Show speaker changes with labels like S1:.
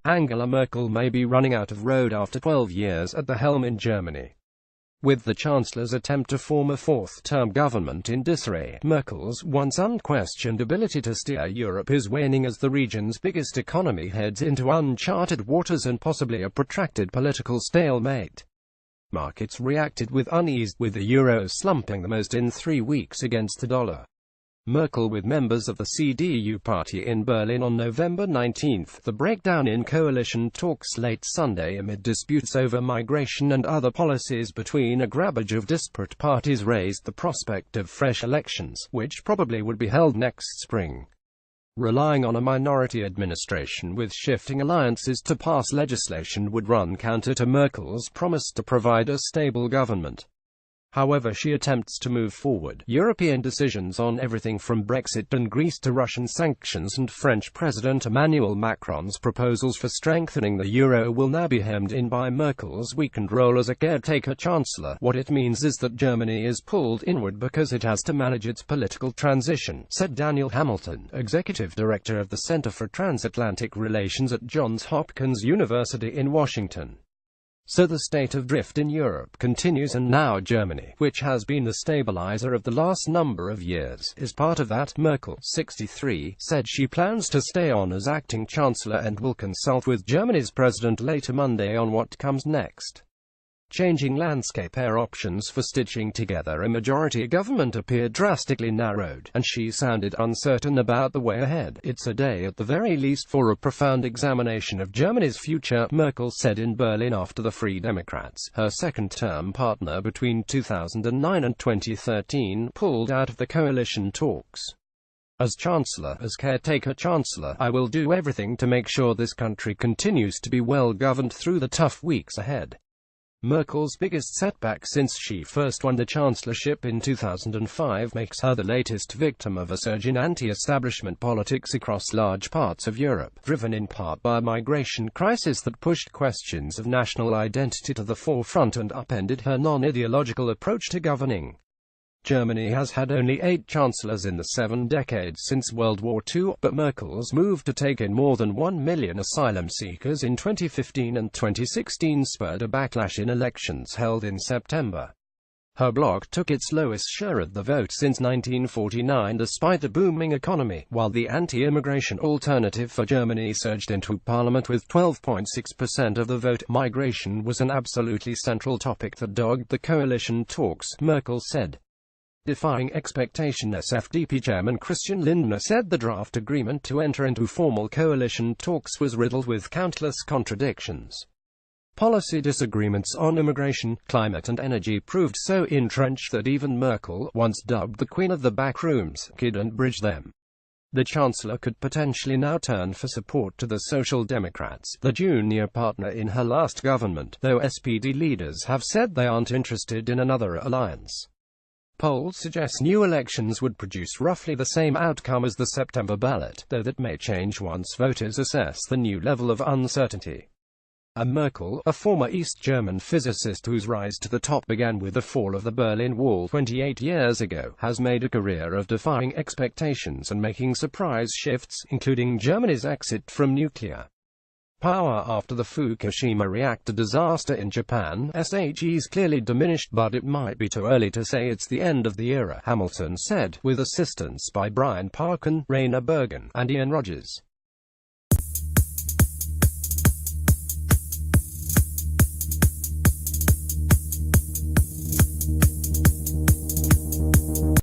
S1: Angela Merkel may be running out of road after 12 years at the helm in Germany. With the Chancellor's attempt to form a fourth-term government in disarray, Merkel's once unquestioned ability to steer Europe is waning as the region's biggest economy heads into uncharted waters and possibly a protracted political stalemate. Markets reacted with unease, with the euro slumping the most in 3 weeks against the dollar. Merkel with members of the CDU party in Berlin on November 19. The breakdown in coalition talks late Sunday amid disputes over migration and other policies between a grabbage of disparate parties raised the prospect of fresh elections, which probably would be held next spring. Relying on a minority administration with shifting alliances to pass legislation would run counter to Merkel's promise to provide a stable government. However she attempts to move forward, European decisions on everything from Brexit and Greece to Russian sanctions and French President Emmanuel Macron's proposals for strengthening the euro will now be hemmed in by Merkel's weakened role as a caretaker chancellor. What it means is that Germany is pulled inward because it has to manage its political transition, said Daniel Hamilton, executive director of the Center for Transatlantic Relations at Johns Hopkins University in Washington. So the state of drift in Europe continues, and now Germany, which has been the stabilizer of the last number of years, is part of that. Merkel, 63, said she plans to stay on as acting chancellor and will consult with Germany's president later Monday on what comes next. Changing landscape options for stitching together a majority government appeared drastically narrowed, and she sounded uncertain about the way ahead. It's a day at the very least for a profound examination of Germany's future, Merkel said in Berlin after the Free Democrats, her second-term partner between 2009 and 2013, pulled out of the coalition talks. As chancellor, as caretaker chancellor, I will do everything to make sure this country continues to be well governed through the tough weeks ahead. Merkel's biggest setback since she first won the chancellorship in 2005 makes her the latest victim of a surge in anti-establishment politics across large parts of Europe, driven in part by a migration crisis that pushed questions of national identity to the forefront and upended her non-ideological approach to governing. Germany has had only 8 chancellors in the 7 decades since World War II, but Merkel's move to take in more than 1 million asylum seekers in 2015 and 2016 spurred a backlash in elections held in September. Her bloc took its lowest share of the vote since 1949 despite a booming economy, while the anti-immigration Alternative for Germany surged into parliament with 12.6% of the vote. Migration was an absolutely central topic that dogged the coalition talks, Merkel said. Defying expectation, FDP chairman Christian Lindner said the draft agreement to enter into formal coalition talks was riddled with countless contradictions. Policy disagreements on immigration, climate and energy proved so entrenched that even Merkel, once dubbed the Queen of the Backrooms, couldn't bridge them. The Chancellor could potentially now turn for support to the Social Democrats, the junior partner in her last government, though SPD leaders have said they aren't interested in another alliance. Polls suggest new elections would produce roughly the same outcome as the September ballot, though that may change once voters assess the new level of uncertainty. Merkel, a former East German physicist whose rise to the top began with the fall of the Berlin Wall 28 years ago, has made a career of defying expectations and making surprise shifts, including Germany's exit from nuclear power after the Fukushima reactor disaster in Japan. SHE's clearly diminished, but it might be too early to say it's the end of the era, Hamilton said, with assistance by Brian Parkin, Rainer Bergen, and Ian Rogers.